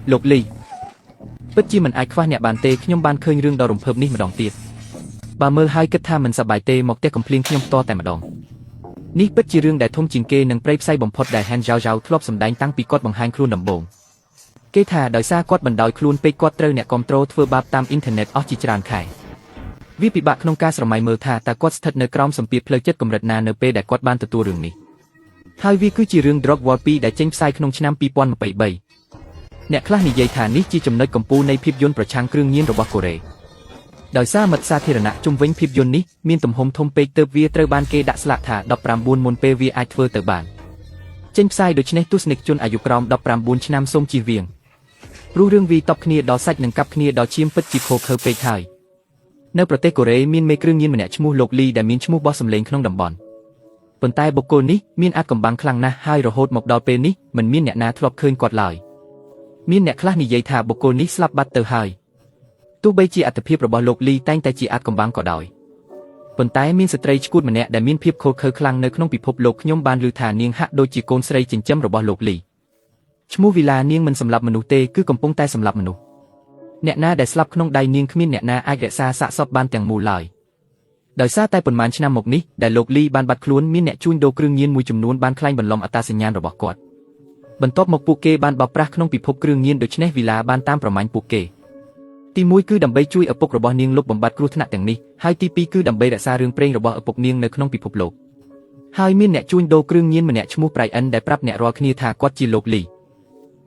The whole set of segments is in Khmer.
លោកលីពិតជាមិនអាចខ្វះអ្នកបានទេខ្ញុំបានឃើញរឿងដ៏រំភើបនេះម្ដងទៀតបើមើលហើយគិតថាមិនសប្បាយទេមកផ្ទះកំភ្លៀងខ្ញុំផ្ទាល់តែម្ដងនេះពិតជារឿងដែលធំជាងគេនិងព្រៃផ្សៃបំផុតដែល Han Zhao Zhao ធ្លាប់សម្ដែងតាំងពីគាត់បង្ហាញខ្លួនដំបូងគេថាដោយសារគាត់បណ្ដោយខ្លួនពេកគាត់ត្រូវអ្នកគ្រប់គ្រងធ្វើបាបតាមអ៊ីនធឺណិតអស់ជាច្រើនខែវាពិបាកក្នុងការស្រមៃមើលថាតើគាត់ស្ថិតនៅក្រោមសម្ពាធផ្លូវចិត្តកម្រិតណានៅពេលដែលគាត់បានទទួលរឿងនេះហើយវាគឺជារឿង Drug War 2ដែលចេញផ្សាយក្នុងឆ្នាំ2023អ្នកខ្លះនិយាយថានេះជាចំណុចកំពូលនៃភាពយន្តប្រឆាំងគ្រឿងញៀនរបស់កូរ៉េដោយសារមិត្តសាធារណៈជុំវិញភាពយន្តនេះមានទំហំធំពេកទើបវាត្រូវបានគេដាក់ស្លាកថា19មុនពេលវាអាចធ្វើទៅបានចេញផ្សាយដូច្នេះទស្សនិកជនអាយុក្រោម19ឆ្នាំសូមជៀសវាងព្រោះរឿងវាតបគ្នាដល់សាច់និងកាប់គ្នាដល់ឈាមពិតជាខូខើពេកហើយនៅប្រទេសកូរ៉េមានមេគ្រឿងញៀនម្នាក់ឈ្មោះលោកលីដែលមានឈ្មោះបោះសម្លេងក្នុងតំបន់ប៉ុន្តែបុគ្គលនេះមានអាថ៌កំបាំងខ្លាំងណាស់ហើយរហូតមកដល់ពេលនេះមិនមានអ្នកណាធ្លាប់ឃើញគាត់ឡើយមានអ្នកខ្លះនិយាយថាបុគ្គលនេះស្លាប់បាត់ទៅហើយទោះបីជាអត្ថភាពរបស់លោកលីតែងតែជាអាថ៌កំបាំងក៏ដោយប៉ុន្តែមានស្ត្រីឈួតម្នាក់ដែលមានភាពខូខើខ្លាំងនៅក្នុងពិភពលោកខ្ញុំបានឮថានាងហាក់ដូចជាកូនស្រីចិញ្ចឹមរបស់លោកលីឈ្មោះវីឡានាងមិនសម្លាប់មនុស្សទេគឺកំពុងតែសម្លាប់មនុស្សអ្នកណាដែលស្លាប់ក្នុងដៃនាងគ្មានអ្នកណាអាចរក្សាសាកសពបានទាំងមូលឡើយដោយសារតែប៉ុន្មានឆ្នាំមកនេះដែលលោកលីបានបាត់ខ្លួនមានអ្នកជួញដូរគ្រឿងញៀនមួយចំនួនបានក្លែងបន្លំអត្តសញ្ញាណរបស់គាត់បន្ទាប់មកពួកគេបានបោកប្រាស់ក្នុងពិភពគ្រឿងញៀនដូច្នេះវីឡាបានតាមប្រមាញ់ពួកគេទី1គឺដើម្បីជួយឪពុករបស់នាងលុបបំបាត់គ្រោះថ្នាក់ទាំងនេះហើយទី2គឺដើម្បីរក្សារឿងព្រេងរបស់ឪពុកនាងនៅក្នុងពិភពលោកហើយមានអ្នកជួញដូរគ្រឿងញៀនម្នាក់ឈ្មោះប្រៃអិនដែលប្រាប់អ្នករាល់គ្នាថាគាត់ជាលោកលី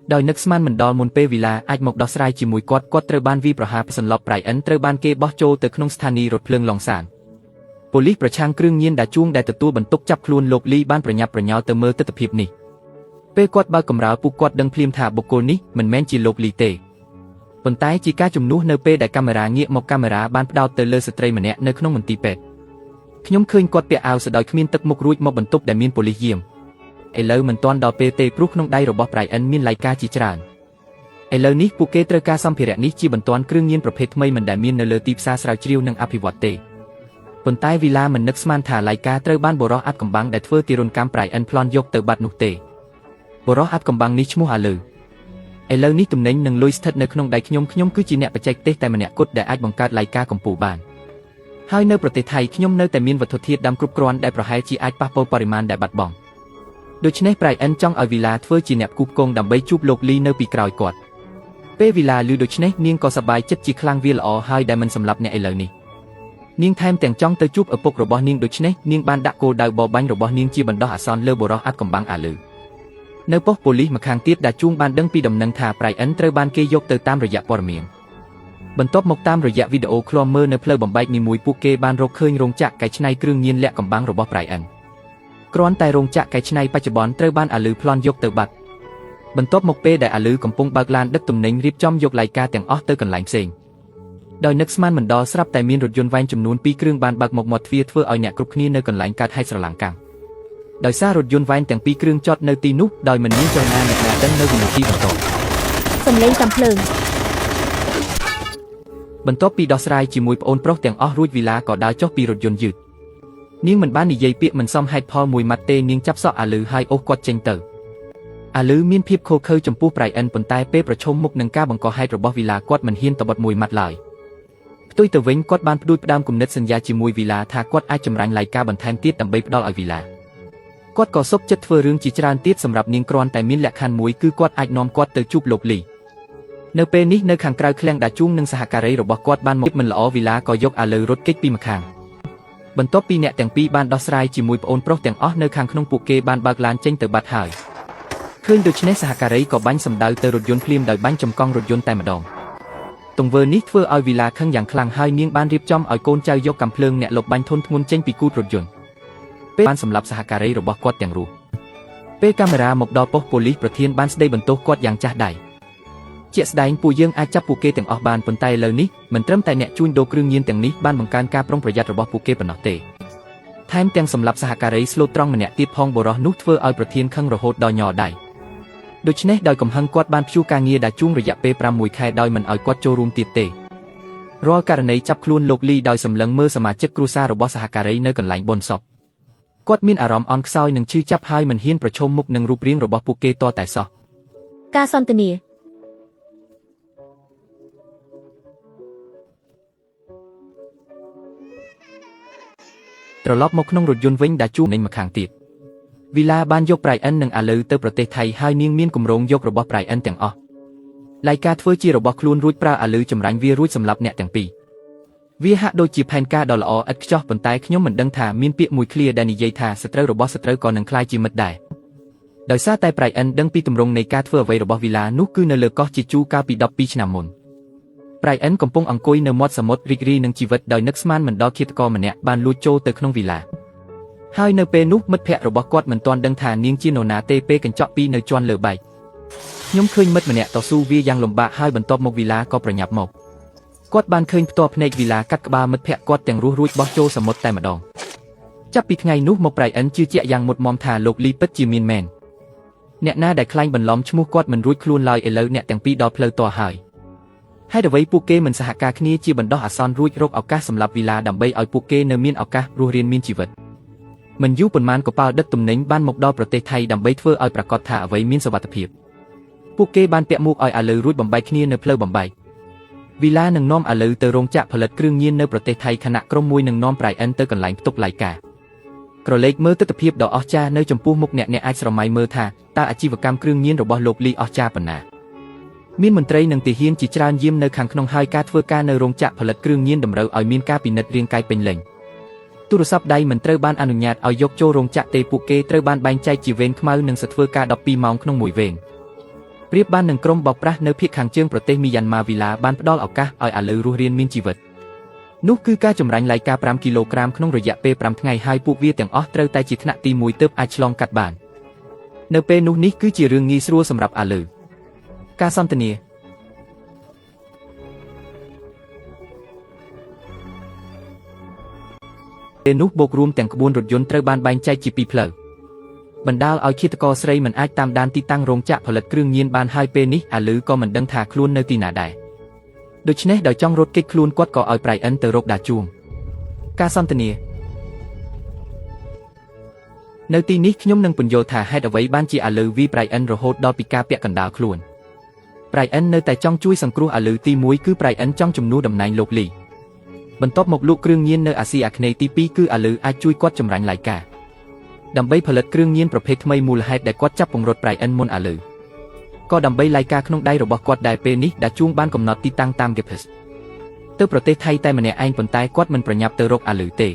ដោយនឹកស្មានមិនដល់មុនពេលវីឡាអាចមកដោះស្រាយជាមួយគាត់ត្រូវបានវាយប្រហារសន្លប់ប្រៃអិនត្រូវបានគេបោះចូលទៅក្នុងស្ថានីយ៍រថភ្លើងឡុងសានប៉ូលីសប្រឆាំងគ្រឿងញៀនដែលជួងដែលទទួលបន្ទុកចាប់ខ្លួនលោកលីបានប្រញាប់ប្រញាល់ទៅមើលទិដ្ឋភាពនេះពេលគាត់បើកកម្រាលពួកគាត់ដឹងភ្លាមថាបុគ្គលនេះមិនមែនជាលោកលីទេប៉ុន្តែជាការជំនួសនៅពេលដែលកាមេរ៉ាងាកមកកាមេរ៉ាបានផ្ដោតទៅលើស្ត្រីម្នាក់នៅក្នុងមន្ទីរពេទ្យខ្ញុំឃើញគាត់ពាក់អាវស្ដោយគ្មានទឹកមុខរួចមកបន្ទប់ដែលមានប៉ូលីសយាមឥឡូវមិនទាន់ដល់ពេលទេព្រោះក្នុងដៃរបស់ប្រៃអិនមានឡៃកាជាច្រើនឥឡូវនេះពួកគេត្រូវការសម្ភារៈនេះជាបន្ទាន់គ្រឿងញៀនប្រភេទថ្មីមិនដែលមាននៅលើទីផ្សារស្រាវជ្រាវនិងអភិវឌ្ឍទេប៉ុន្តែវីឡាមិននឹកស្មានថាឡៃកាត្រូវបានបុរសអាថ៌កំបាំងដែលធ្វើទារុណកម្មប្រៃអិនប្លន់យកទៅបាត់នោះទេបុរសអាថ៌កំបាំងនេះឈ្មោះអាលឺឥឡូវនេះទំនិញនិងលុយស្ថិតនៅក្នុងដៃខ្ញុំគឺជាអ្នកបច្ចេកទេសតែម្នាក់គត់ដែលអាចបង្កើតឡៃកាកម្ពុជាបានហើយនៅប្រទេសថៃខ្ញុំនៅតែមានវត្ថុធាតុដើមគ្រប់គ្រាន់ដែលប្រហែលជាអាចប៉ះពាល់បរិមាណដែលបាត់បង់ដូច្នេះប្រៃអិនចង់ឲ្យវីឡាធ្វើជាអ្នកគូបគងដើម្បីជួបលោកលីនៅពីក្រោយគាត់ពេលវីឡាឮដូច្នេះនាងក៏សប្បាយចិត្តជាខ្លាំងវាល្អហើយដែលមិនសម្លាប់អ្នកឥឡូវនេះនាងថែមទាំងចង់ទៅជួបឪពុករបស់នាងដូច្នេះនាងបានដាក់គោលដៅបរបាញ់របស់នាងជាបណ្ដោះអាសន្នលើបុរសអាថ៌កំបាំងអាលឺនៅប៉ុស្តិ៍ប៉ូលីសម្ខាងទៀតដែលជួងបានដឹងពីដំណឹងថាប្រៃអិនត្រូវបានគេយកទៅតាមរយៈព័ត៌មានបន្ទាប់មកតាមរយៈវីដេអូឃ្លាំមើលនៅផ្លូវបំបែកនីមួយពួកគេបានរកឃើញរោងចក្រកែច្នៃគ្រឿងញៀនលាក់កំបាំងរបស់ប្រៃអិនគ្រាន់តែរោងចក្រកែច្នៃបច្ចុប្បន្នត្រូវបានអាលឺប្លន់យកទៅបាត់បន្ទាប់មកពេលដែលអាលឺកំពុងបើកឡានដឹកទំនិញរៀបចំយកឡៃកាទាំងអស់ទៅកន្លែងផ្សេងដោយនឹកស្មានមិនដល់ស្រាប់តែមានរថយន្តវែងចំនួន2គ្រឿងបានបើកមកមាត់ទ្វារធ្វើឲ្យអ្នកគ្រប់គ្នានៅកន្លែងកើតហេតុស្រឡាំងកាំងដោយសាររថយន្តវែងទាំងពីរគ្រឿងចតនៅទីនោះដោយមិនមានចលនាអ្នកណាដឹងនៅវិនាទីបន្ទាប់សំឡេងកាំភ្លើងបន្ទាប់ពីដោះស្រាយជាមួយប្អូនប្រុសទាំងអស់រួចវីឡាក៏ដើរចុះពីរថយន្តយឺតនាងមិនបាននិយាយពាក្យមិនសមហេតុផលមួយម៉ាត់ទេនាងចាប់សក់អាលឺហើយអូសគាត់ចេញទៅអាលឺមានភាពខូខើចំពោះប្រៃអិនប៉ុន្តែពេលប្រឈមមុខនឹងការបង្កហេតុរបស់វីឡាគាត់មិនហ៊ានតបត់មួយម៉ាត់ឡើយផ្ទុយទៅវិញគាត់បានផ្ដួចផ្ដើមគំនិតសន្យាជាមួយវីឡាថាគាត់អាចចម្រាញ់ឡៃកាបន្ថែមទៀតដើម្បីផ្ដល់ឲ្យវីឡាគាត់ក៏សុខចិត្តធ្វើរឿងជាច្រើនទៀតសម្រាប់នាងគ្រាន់តែមានលក្ខខណ្ឌមួយគឺគាត់អាចនាំគាត់ទៅជួបលោកលីនៅពេលនេះនៅខាងក្រៅឃ្លាំងដាជួងនិងសហការីរបស់គាត់បានមកមិនល្អវីឡាក៏យកអាលឺរត់គេចពីម្ខាងបន្ទាប់ពីអ្នកទាំងពីរបានដោះស្រាយជាមួយប្អូនប្រុសទាំងអស់នៅខាងក្នុងពួកគេបានបើកឡានចេញទៅបាត់ហើយឃើញដូច្នេះសហការីក៏បាញ់សម្ដៅទៅរថយន្តភ្លាមដោយបាញ់ចំកង់រថយន្តតែម្ដងទង្វើនេះធ្វើឲ្យវីឡាខឹងយ៉ាងខ្លាំងហើយនាងបានរៀបចំឲ្យកូនចៅយកកាំភ្លើងអ្នកលបបាញ់ធុនធ្ងន់ចេញពីគូតរថយន្តពេលបានសម្លាប់សហការីរបស់គាត់ទាំងរស់ពេលកាមេរ៉ាមកដល់ប៉ុស្តិ៍ប៉ូលីសប្រធានបានស្ដីបន្ទោសគាត់យ៉ាងចាស់ដៃជាក់ស្ដែងពួកយើងអាចចាប់ពួកគេទាំងអស់បានប៉ុន្តែឥឡូវនេះមិនត្រឹមតែអ្នកជួញដូរគ្រឿងញៀនទាំងនេះបានបង្កើនការប្រុងប្រយ័ត្នរបស់ពួកគេប៉ុណ្ណោះទេថែមទាំងសម្លាប់សហការីស្លូតត្រង់ម្នាក់ទៀតផងបុរសនោះធ្វើឲ្យប្រធានខឹងរហូតដល់ញ័រដៃដូច្នេះដោយកំហឹងគាត់បានព្យួរការងារដែលជួងរយៈពេល6ខែដោយមិនឲ្យគាត់ចូលរួមទៀតទេរាល់ករណីចាប់ខ្លួនលោកលីដោយសម្លឹងមើលសមាជិកគ្រួសាររបស់សហការីនៅកន្លែងបុណ្យសពគាត់មានអារម្មណ៍អន់ខ្សោយនិងឈឺចាប់ហើយមិនហ៊ានប្រឈមមុខនឹងរូបរាងរបស់ពួកគេតតែសោះការសន្ទនា ត្រឡប់មកក្នុងរថយន្តវិញដាជួងនៃម្ខាងទៀតវីឡាបានយកប្រៃអិននិងអាឡូវទៅប្រទេសថៃហើយនាងមានគម្រោងយករបស់ប្រៃអិនទាំងអស់ឡៃកាធ្វើជារបស់ខ្លួនរួចប្រើអាឡូវចម្រាញ់វារួចសម្រាប់អ្នកទាំងពីរវាហាក់ដូចជាផែនការដ៏ល្អឥតខ្ចោះប៉ុន្តែខ្ញុំមិនដឹងថាមានពាក្យមួយឃ្លាដែលនិយាយថាសត្រូវរបស់សត្រូវក៏នឹងក្លាយជាមិត្តដែរដោយសារតែប្រៃអិនដឹងពីទម្រង់នៃការធ្វើអ្វីរបស់វីឡានោះគឺនៅលើកោះជាជូកាលពី12ឆ្នាំមុនប្រៃអិនកំពុងអង្គុយនៅមាត់សមុទ្ររីករាយនឹងជីវិតដោយនឹកស្មានមិនដល់ឃាតករម្នាក់បានលួចចូលទៅក្នុងវីឡាហើយនៅពេលនោះមិត្តភ័ក្តិរបស់គាត់មិនទាន់ដឹងថានាងជានរណាទេពេលកញ្ចក់ពីនៅជាន់លើបែកខ្ញុំឃើញមិត្តម្នាក់តស៊ូវាយ៉ាងលំបាកហើយបន្ទាប់មកវីឡាក៏ប្រញាប់មកគាត់បានឃើញផ្ទាល់ភ្នែកវីឡាកាត់ក្បាលមិត្តភ័ក្តិគាត់ទាំងរស់រួចបោះចូលសមុទ្រតែម្ដងចាប់ពីថ្ងៃនោះមកប្រៃអិនជឿជាក់យ៉ាងមុតមមថាលោកលីពិតជាមានមែនអ្នកណាដែលខ្លាញ់បន្លំឈ្មោះគាត់មិនរួចខ្លួនឡើយឥឡូវអ្នកទាំងពីរដល់ផ្លូវតរហើយហើយអ្វីពួកគេមិនសហការគ្នាជាបណ្ដោះអាសន្នរួចរកឱកាសសម្រាប់វីឡាដើម្បីឲ្យពួកគេនៅមានឱកាសរស់រានមានជីវិតមិនយូរប៉ុន្មានកប៉ាល់ដឹកទំនិញបានមកដល់ប្រទេសថៃដើម្បីធ្វើឲ្យប្រាកដថាអ្វីមានសុវត្ថិភាពពួកគេបានពាក់មួកឲ្យអាឡូវរួចបំបែកគ្នានៅផ្លូវបំបែកវីឡានឹងនាំអាឡូវទៅរោងចក្រផលិតគ្រឿងញៀននៅប្រទេសថៃខណៈក្រុមមួយនឹងនាំប្រៃអិនទៅកន្លែងផ្ទុកឡៃកាក្រឡេកមើលទស្សនវិជ្ជាដ៏អស្ចារ្យនៅចំពោះមុខអ្នកអាចស្រមៃមើលថាតើអាជីវកម្មគ្រឿងញៀនរបស់លោកលីអស្ចារ្យប៉ុណ្ណាមានមន្ត្រីនិងទាហានជាច្រើនយាមនៅខាងក្នុងហើយការធ្វើការនៅរោងចក្រផលិតគ្រឿងញៀនតម្រូវឲ្យមានការពិនិត្យរាងកាយពេញលេញទូរស័ព្ទដៃមិនត្រូវបានអនុញ្ញាតឲ្យយកចូលរោងចក្រទេពួកគេត្រូវបានបែងចែកជាវេនខ្មៅនិងសិទ្ធិធ្វើការ12ម៉ោងក្នុងមួយវេនប្រៀបបាននឹងក្រុមបោកប្រាស់នៅភាគខាងជើងប្រទេសមីយ៉ាន់ម៉ាវីឡាបានផ្ដល់ឱកាសឲ្យអាឡូវរស់រានមានជីវិតនោះគឺការចម្រាញ់ឡៃកា5គីឡូក្រាមក្នុងរយៈពេល5ថ្ងៃហើយពួកវាទាំងអស់ត្រូវតែជាថ្នាក់ទី1ទើបអាចឆ្លងកាត់បាននៅពេលនោះនេះគឺជារឿងងាយស្រួលសម្រាប់អាឡូវការសន្ទនាពេលនោះបូករួមទាំងក្បួនរថយន្តត្រូវបានបែងចែកជា2ផ្លូវបណ្ដាលឲ្យឃាតករស្រីមិនអាចតាមដានទីតាំងរោងចក្រផលិតគ្រឿងញៀនបានហើយពេលនេះអាឡូវក៏មិនដឹងថាខ្លួននៅទីណាដែរដូច្នេះដោយចង់រត់គេចខ្លួនគាត់ក៏ឲ្យប្រៃអិនទៅរកដាជួងការសន្ទនានៅទីនេះខ្ញុំនឹងពន្យល់ថាហេតុអ្វីបានជាអាឡូវវីប្រៃអិនរហូតដល់ពីការពាក់កណ្ដាលខ្លួនប្រៃអិននៅតែចង់ជួយសង្គ្រោះអាឡូវទី1គឺប្រៃអិនចង់ជំនួសតំណែងលោកលីបន្ទាប់មកលក់គ្រឿងញៀននៅអាស៊ីអាគ្នេយ៍ទី2គឺអាឡូវអាចជួយគាត់ចម្រាញ់ឡៃកាដើម្បីផលិតគ្រឿងញៀនប្រភេទថ្មីមូលហេតុដែលគាត់ចាប់ពង្រត់ប្រៃអិនមុនអាឡូវក៏ដើម្បីឡៃកាក្នុងដៃរបស់គាត់ដែលពេលនេះដាជួងបានកំណត់ទីតាំងតាម GPS ទៅប្រទេសថៃតែម្នាក់ឯងប៉ុន្តែគាត់មិនប្រញាប់ទៅរកអាឡូវទេ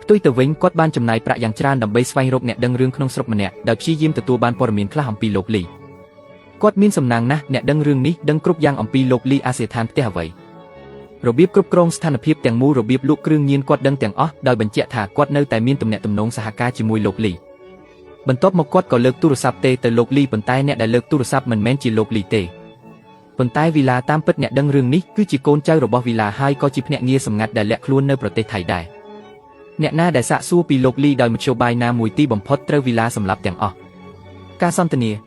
ផ្ទុយទៅវិញគាត់បានចំណាយប្រាក់យ៉ាងច្រើនដើម្បីស្វែងរកអ្នកដឹងរឿងក្នុងស្រុកម្នាក់ដោយព្យាយាមទទួលបានព័ត៌មានខ្លះអំពីលោកលីគាត់មានសំណាងណាស់អ្នកដឹងរឿងនេះដឹងគ្រប់យ៉ាងអំពីលោកលីអាសយដ្ឋានផ្ទះអ្វីរបៀបគ្រប់គ្រងស្ថានភាពទាំងមូលរបៀបលក់គ្រឿងញៀនគាត់ដឹងទាំងអស់ដោយបញ្ជាក់ថាគាត់នៅតែមានទំនាក់ទំនងសហការជាមួយលោកលីបន្ទាប់មកគាត់ក៏លើកទូរស័ព្ទទៅលោកលីប៉ុន្តែអ្នកដែលលើកទូរស័ព្ទមិនមែនជាលោកលីទេប៉ុន្តែវីឡាតាមពិតអ្នកដឹងរឿងនេះគឺជាកូនចៅរបស់វីឡាហើយក៏ជាភ្នាក់ងារសម្ងាត់ដែលលាក់ខ្លួននៅប្រទេសថៃដែរអ្នកណាដែលសាកសួរពីលោកលីដោយមធ្យោបាយណាមួយទីបំផុតត្រូវវីឡាសម្លាប់ទាំងអស់ការសន្ទនា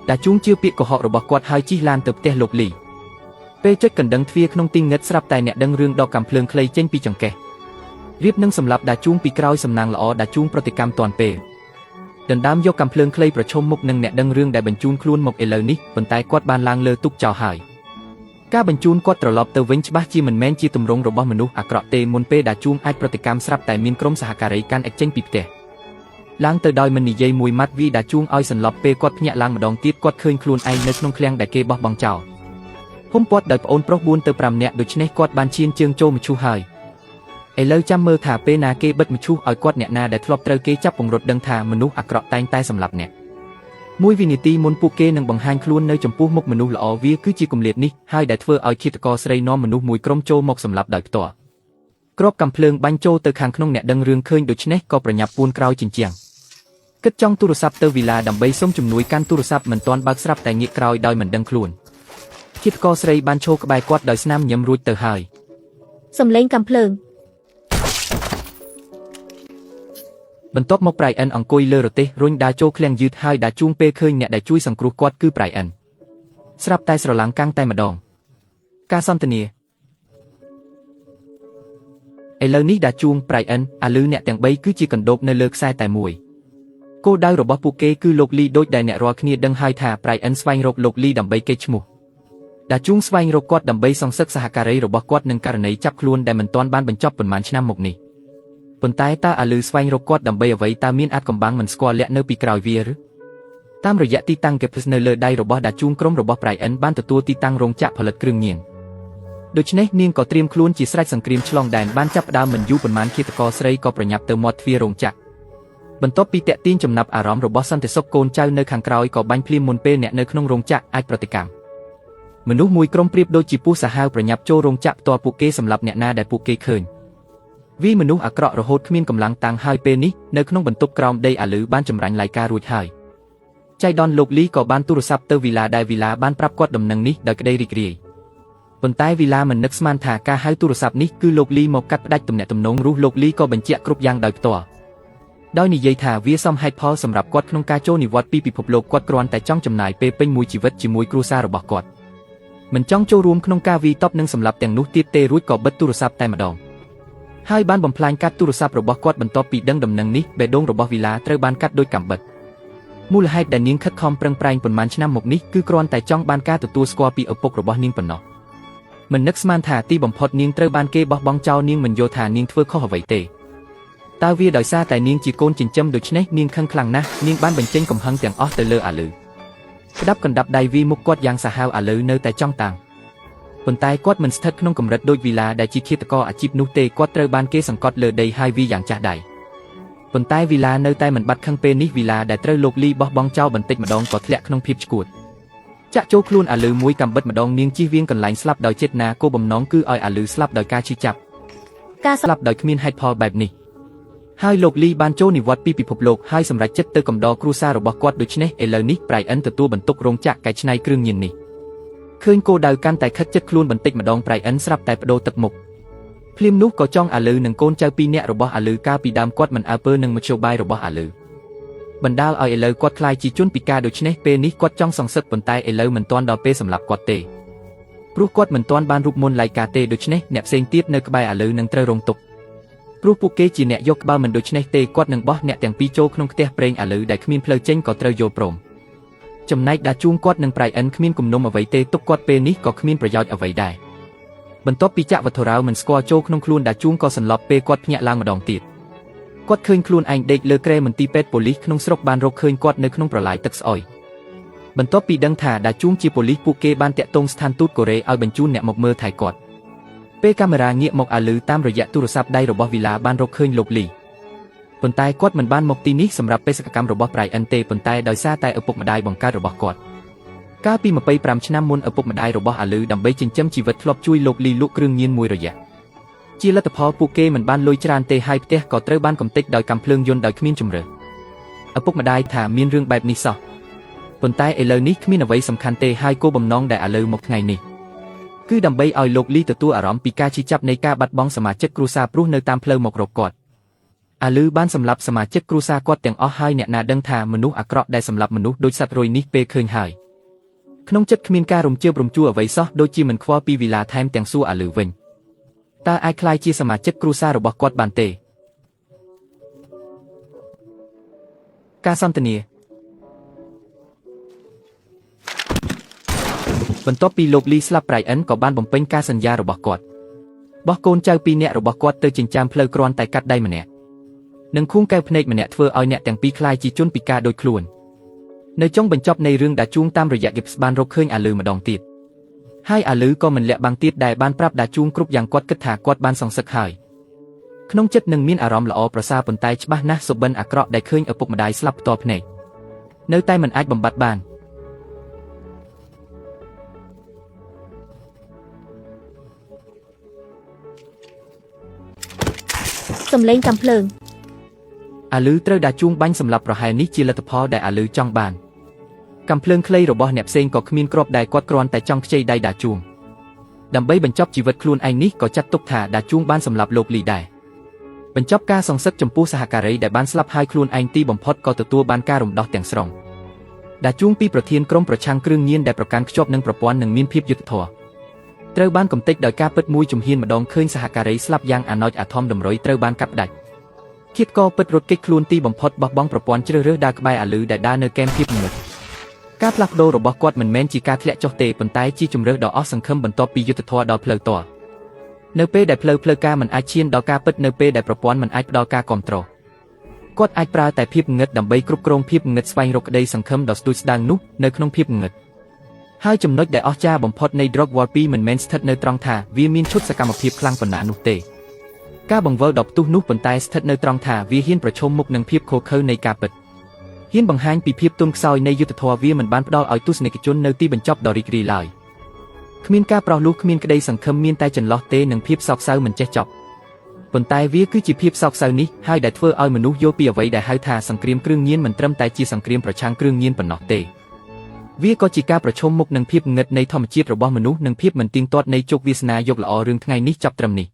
ដាជួងជឿពាក្យកុហករបស់គាត់ហើយជិះឡានទៅផ្ទះលោកលីពេលចុចកណ្ដឹងទ្វារក្នុងទីងឹតស្រាប់តែអ្នកដឹងរឿងដកកាំភ្លើងខ្លីចេញពីចង្កេះរៀបនឹងសម្លាប់ដាជួងពីក្រោយសំណាងល្អដាជួងប្រតិកម្មទាន់ពេលដណ្ដើមយកកាំភ្លើងខ្លីប្រឈមមុខនឹងអ្នកដឹងរឿងដែលបញ្ជូនខ្លួនមកឥឡូវនេះប៉ុន្តែគាត់បានឡើងលើទុកចោលហើយការបញ្ជូនគាត់ត្រឡប់ទៅវិញច្បាស់ជាមិនមែនជាទម្រង់របស់មនុស្សអាក្រក់ទេមុនពេលដាជួងអាចប្រតិកម្មស្រាប់តែមានក្រុមសហការីកាន់ឥចចេញពីផ្ទះឡើងទៅដោយមិននិយាយមួយម៉ាត់វីដាជួងឲ្យសន្លប់ពេលគាត់ភ្ញាក់ឡើងម្ដងទៀតគាត់ឃើញខ្លួនឯងនៅក្នុងឃ្លាំងដែលគេបោះបង់ចោលហុំព័ទ្ធដោយប្អូនប្រុស4ទៅ5នាក់ដូច្នេះគាត់បានឈានជើងចូលមឈូសហើយឥឡូវចាំមើលថាពេលណាគេបិទមឈូសឲ្យគាត់អ្នកណាដែលធ្លាប់ត្រូវគេចាប់ពង្រត់ដឹងថាមនុស្សអាក្រក់តែងតែសម្លាប់អ្នកមួយវិនាទីមុនពួកគេនឹងបង្ហាញខ្លួននៅចំពោះមុខមនុស្សល្អវាគឺជាគម្លាតនេះហើយដែលធ្វើឲ្យឃាតករស្រីនាំមនុស្សមួយក្រុមចូលមកសម្លាប់ដោយផ្ទាល់គ្រាប់កាំភ្លើងបាញ់ចូលទៅខាងក្នុងអ្នកដឹងរឿងឃើញដូច្នេះក៏ប្រញាប់ពួនក្រោយជញ្ជាំងគិតចង់ទូរស័ព្ទទៅវីឡាដើម្បីសុំជំនួយកាន់ទូរស័ព្ទមិនទាន់បើកស្រាប់តែងាកក្រោយដោយមិនដឹងខ្លួនឃាតករស្រីបានឈរក្បែរគាត់ដោយស្នាមញញឹមរួចទៅហើយសំឡេងកាំភ្លើងបន្ទាប់មកប្រៃអិនអង្គុយលើរទេះរុញដើរចូលឃ្លាំងយឺតហើយដើរជួងពេលឃើញអ្នកដែលជួយសង្គ្រោះគាត់គឺប្រៃអិនស្រាប់តែស្រឡាំងកាំងតែម្ដងការសន្ទនាឥឡូវនេះដើរជួងប្រៃអិនអាលឺអ្នកទាំង3គឺជាកណ្ដូបនៅលើខ្សែតែមួយគោលដៅរបស់ពួកគេគឺលោកលីដូចដែលអ្នករាល់គ្នាដឹងហើយថាប្រៃអិនស្វែងរកលោកលីដើម្បីកេងឈ្មោះ ដាជួងស្វែងរកគាត់ដើម្បីសងសឹកសហការីរបស់គាត់នឹងករណីចាប់ខ្លួនដែលមិនទាន់បានបញ្ចប់ប៉ុន្មានឆ្នាំមកនេះប៉ុន្តែតើអាលឺស្វែងរកគាត់ដើម្បីអ្វីតើមានអាចកំបាំងមិនស្គាល់លាក់នៅពីក្រោយវាឬតាមរយៈទីតាំងគេផ្សនៅលើដៃរបស់ដាជួងក្រុមរបស់ប្រៃអិនបានទទួលទីតាំងរោងចក្រផលិតគ្រឿងញៀនដូច្នេះនាងក៏ត្រៀមខ្លួនជាស្រេចសង្គ្រាមឆ្លងដែនបានចាប់ផ្ដើមមិនយូរប៉ុន្មានឃាតករស្រីក៏ប្រញាប់ទៅមាត់ទ្វាររោងចក្របន្ទាប់ពីតាក់ទាញចំណាប់អារម្មណ៍របស់សន្តិសុខកូនចៅនៅខាងក្រោយក៏បាញ់ភ្លាមមុនពេលអ្នកនៅក្នុងរោងចក្រអាចប្រតិកម្មមនុស្សមួយក្រុមប្រៀបដូចជាពស់សាហាវប្រញាប់ចូលរោងចក្រផ្ទាល់ពួកគេសម្រាប់អ្នកណាដែលពួកគេឃើញវាមនុស្សអាក្រក់រហូតគ្មានកម្លាំងតាំងហើយពេលនេះនៅក្នុងបន្ទប់ក្រោមដីអាលឺបានចម្រាញ់ឡាយការរួចហើយចៃដនលោកលីក៏បានទូរស័ព្ទទៅវីឡាដែលវីឡាបានប្រាប់គាត់ដំណឹងនេះដោយក្តីរីករាយប៉ុន្តែវីឡាមិននឹកស្មានថាការហៅទូរស័ព្ទនេះគឺលោកលីមកកាត់ផ្ដាច់ទំនាក់ទំនងនោះលោកលីក៏បញ្ជាក់គ្រប់យ៉ាងដោយផ្ទាល់ដោយនិយាយថាវាសមហេតុផលសម្រាប់គាត់ក្នុងការចូលនិវត្តន៍ពីពិភពលោកគាត់គ្រាន់តែចង់ចំណាយពេលពេញមួយជីវិតជាមួយគ្រួសាររបស់គាត់មិនចង់ចូលរួមក្នុងការវាយតប់នឹងសម្លាប់ទាំងនោះទៀតទេរួចក៏បិទទូរស័ព្ទតែម្ដងហើយបានបំផ្លាញកាត់ទូរស័ព្ទរបស់គាត់បន្ទាប់ពីដឹងដំណឹងនេះបេះដូងរបស់វីឡាត្រូវបានកាត់ដោយកាំបិតមូលហេតុដែលនាងខិតខំប្រឹងប្រែងប៉ុន្មានឆ្នាំមកនេះគឺគ្រាន់តែចង់បានការទទួលស្គាល់ពីឪពុករបស់នាងប៉ុណ្ណោះមិននឹកស្មានថាទីបំផុតនាងត្រូវបានគេបោះបង់ចោលនាងមិនយល់ថានាងធ្វើខុសអ្វីទេតើវាដោយសារតែនាងជាកូនចិញ្ចឹមដូច្នេះនាងខឹងខ្លាំងណាស់នាងបានបញ្ចេញកំហឹងទាំងអស់ទៅលើអាលឺក្តាប់កណ្ដាប់ដៃវាមុខគាត់យ៉ាងសាហាវអាលឺនៅតែចង់តាំងប៉ុន្តែគាត់មិនស្ថិតក្នុងកម្រិតដូចវីឡាដែលជាឃាតករអាជីពនោះទេគាត់ត្រូវបានគេសង្កត់លើដីហើយវាយ៉ាងចាស់ដៃប៉ុន្តែវីឡានៅតែមិនបាត់ខឹងពេលនេះវីឡាដែលត្រូវលោកលីបោះបង់ចោលបន្តិចម្ដងក៏ធ្លាក់ក្នុងភាពឆ្កួតចាក់ចូលខ្លួនអាលឺមួយកាំបិតម្ដងនាងជិះវៀងកន្លែងស្លាប់ដោយចេតនាគោលបំណងគឺឲ្យអាលឺស្លាប់ដោយការឈឺចាប់ការស្លាប់ដោយគ្មានហេតុផលបែបនេះហើយលោកលីបានចូលនិវត្តន៍ពីពិភពលោកហើយសម្រេចចិត្តទៅកំដរគ្រួសាររបស់គាត់ដូច្នេះឥឡូវនេះប្រៃអិនទទួលបន្ទុករោងចក្រកែច្នៃគ្រឿងញៀននេះឃើញគោលដៅកាន់តែខិតជិតខ្លួនបន្តិចម្ដងប្រៃអិនស្រាប់តែបដូរទឹកមុខភ្លាមនោះក៏ចង់អាលឺនឹងកូនចៅពីរនាក់របស់អាលឺកាលពីដើមគាត់មិនអើពើនឹងមធ្យោបាយរបស់អាលឺបណ្ដាលឲ្យឥឡូវគាត់ក្លាយជាជនពិការដូច្នេះពេលនេះគាត់ចង់សងសឹកប៉ុន្តែឥឡូវមិនទាន់ដល់ពេលសម្រាប់គាត់ទេព្រោះគាត់មិនទាន់បានរូបមន្តឡៃកាទេដូច្នេះអ្នកផ្សេងទៀតនៅក្បែរអាលឺនឹងត្រូវរងទុក្ខព្រោះពួកគេជាអ្នកយកក្បាលមិនដូច្នេះទេគាត់នឹងបោះអ្នកទាំងពីរចូលក្នុងផ្ទះប្រេងអាលឺដែលគ្មានផ្លូវចេញក៏ត្រូវយល់ព្រមចំណែកដាជួងគាត់នឹងប្រៃអិនគ្មានគំនុំអ្វីទេទុកគាត់ពេលនេះក៏គ្មានប្រយោជន៍អ្វីដែរបន្ទាប់ពីចាក់វត្ថុរៅមិនស្គាល់ចូលក្នុងខ្លួនដាជួងក៏សន្លប់ពេលគាត់ភ្ញាក់ឡើងម្ដងទៀតគាត់ឃើញខ្លួនឯងដេកលើគ្រែមន្ទីរពេទ្យប៉ូលីសក្នុងស្រុកបានរកឃើញគាត់នៅក្នុងប្រឡាយទឹកស្អុយបន្ទាប់ពីដឹងថាដាជួងជាប៉ូលីសពួកគេបានតាក់ទងស្ថានទូតកូរ៉េឲ្យបញ្ជូនអ្នកមកមើលថែគាត់ពេលកាមេរ៉ាងាកមកអាលឺតាមរយៈទូរស័ព្ទដៃរបស់វីឡាបានរកឃើញលោកលីប៉ុន្តែគាត់មិនបានមកទីនេះសម្រាប់បេសកកម្មរបស់ប្រៃអិនទេប៉ុន្តែដោយសារតែឪពុកម្ដាយបង្កើតរបស់គាត់កាលពី25ឆ្នាំមុនឪពុកម្ដាយរបស់អាលឺដើម្បីចិញ្ចឹមជីវិតធ្លាប់ជួយលោកលីលក់គ្រឿងញៀនមួយរយៈជាលទ្ធផលពួកគេមិនបានលុយច្រើនទេហើយផ្ទះក៏ត្រូវបានកំទេចដោយកាំភ្លើងយន្តដោយគ្មានជម្រើសឪពុកម្ដាយថាមានរឿងបែបនេះសោះប៉ុន្តែឥឡូវនេះគ្មានអ្វីសំខាន់ទេហើយគោលបំណងដែលអាលឺមកថ្ងៃនេះគឺដើម្បីឲ្យលោកលីទទួលអារម្មណ៍ពីការឈឺចាប់នៃការបាត់បង់សមាជិកគ្រួសារព្រោះនៅតាមផ្លូវមករកគាត់អាលឺបានសម្លាប់សមាជិកគ្រួសារគាត់ទាំងអស់ហើយអ្នកណាដឹងថាមនុស្សអាក្រក់ដែលសម្លាប់មនុស្សដូចសត្វរុយនេះពេលឃើញហើយក្នុងចិត្តគ្មានការរំជើបរំជួលអ្វីសោះដូចជាមិនខ្វល់ពីវីឡាថែមទាំងសួរអាលឺវិញតើអាចក្លាយជាសមាជិកគ្រួសាររបស់គាត់បានទេការសន្ទនាបន្ទាប់ពីលោកលីស្លាប់ប្រៃអិនក៏បានបំពេញការសន្យារបស់គាត់បោះកូនចៅពីរនាក់របស់គាត់ទៅចិញ្ចើមផ្លូវគ្រាន់តែកាត់ដៃម្នាក់និងខួងកែវភ្នែកម្នាក់ធ្វើឲ្យអ្នកទាំងពីរក្លាយជាជនពិការដូចខ្លួននៅចុងបញ្ចប់នៃរឿងដាជួងតាមរយៈ Gibbs បានរកឃើញអាលឺម្ដងទៀតហើយអាលឺក៏មិនលាក់បាំងទៀតដែលបានប្រាប់ដាជួងគ្រប់យ៉ាងគាត់គិតថាគាត់បានសងសឹកហើយក្នុងចិត្តនឹងមានអារម្មណ៍ល្អប្រសើរប៉ុន្តែច្បាស់ណាស់សុបិនអាក្រក់ដែលឃើញឪពុកម្ដាយស្លាប់ផ្ទាល់ភ្នែកនៅតែមិនអាចបំបត្តិបានសំឡេងកាំភ្លើងអាលឺត្រូវដាជួងបាញ់សម្លាប់ប្រហែលនេះជាលទ្ធផលដែលអាលឺចង់បានកាំភ្លើងខ្លីរបស់អ្នកផ្សេងក៏គ្មានគ្រាប់ដែលគាត់គ្រាន់តែចង់ខ្ចីដៃដាជួងដើម្បីបញ្ចប់ជីវិតខ្លួនឯងនេះក៏ចាត់ទុកថាដាជួងបានសម្លាប់លោកលីដែរបញ្ចប់ការសងសឹកចំពោះសហការីដែលបានស្លាប់ហើយខ្លួនឯងទីបំផុតក៏ទទួលបានការរំដោះទាំងស្រុងដាជួងពីប្រធានក្រុមប្រឆាំងគ្រឿងញៀនដែលប្រកាន់ខ្ជាប់នឹងប្រព័ន្ធនិងមានភាពយុត្តិធម៌ត្រូវបានកំទេចដោយការពិតមួយជំហានម្ដងឃើញសហការីស្លាប់យ៉ាងអាណោចអាធំតម្រុយត្រូវបានកាប់ផ្ដាច់ឃាតករពិតរត់គេចខ្លួនទីបំផុតបោះបង់ប្រព័ន្ធជ្រើសរើសដើរក្បែរអាលឺដែលដើរនៅកែមភាពងឹត ការផ្លាស់ប្ដូររបស់គាត់មិនមែនជាការធ្លាក់ចុះទេប៉ុន្តែជាជំរើសដ៏អស់សង្ឃឹមបន្ទាប់ពីយុទ្ធធម៌ដល់ផ្លូវតរនៅពេលដែលផ្លូវការមិនអាចឈានដល់ការពិតនៅពេលដែលប្រព័ន្ធមិនអាចផ្ដល់ការគ្រប់គ្រងគាត់អាចប្រើតែភាពងឹតដើម្បីគ្រប់គ្រងភាពងឹតស្វែងរកក្តីសង្ឃឹមដ៏ស្ទួយស្ដាងនោះនៅក្នុងភាពងឹតហើយចំណុចដែលអស្ចារ្យបំផុតនៃ Drog War 2មិនមែនស្ថិតនៅត្រង់ថាវាមានឈុតសកម្មភាពខ្លាំងប៉ុណ្ណានោះទេការបង្វិលដ៏ផ្ទុះនោះប៉ុន្តែស្ថិតនៅត្រង់ថាវាហ៊ានប្រឈមមុខនឹងភាពឃោរឃៅនៃការពិតហ៊ានបង្ហាញពីភាពទន់ខ្សោយនៃយុទ្ធធម៌វាមិនបានផ្ដល់ឲ្យទស្សនិកជននៅទីបញ្ចប់ដ៏រីករាយឡើយគ្មានការប្រោះលូគ្មានក្តីសង្ឃឹមមានតែចន្លោះទេនឹងភាពសោកសៅមិនចេះចប់ប៉ុន្តែវាគឺជាភាពសោកសៅនេះហើយដែលធ្វើឲ្យមនុស្សយល់ពីអ្វីដែលហៅថាសង្គ្រាមគ្រឿងញៀនមិនត្រឹមតែជាសង្គ្រាមប្រឆាំងគ្រឿងញៀនប៉ុណ្ណោះទេវាក៏ជាការប្រឈមមុខនឹងភាពងឹតនៃធម្មជាតិរបស់មនុស្សនិងភាពមិនទៀងទាត់នៃជោគវាសនាយកល្អរឿងថ្ងៃនេះចប់ត្រឹមនេះ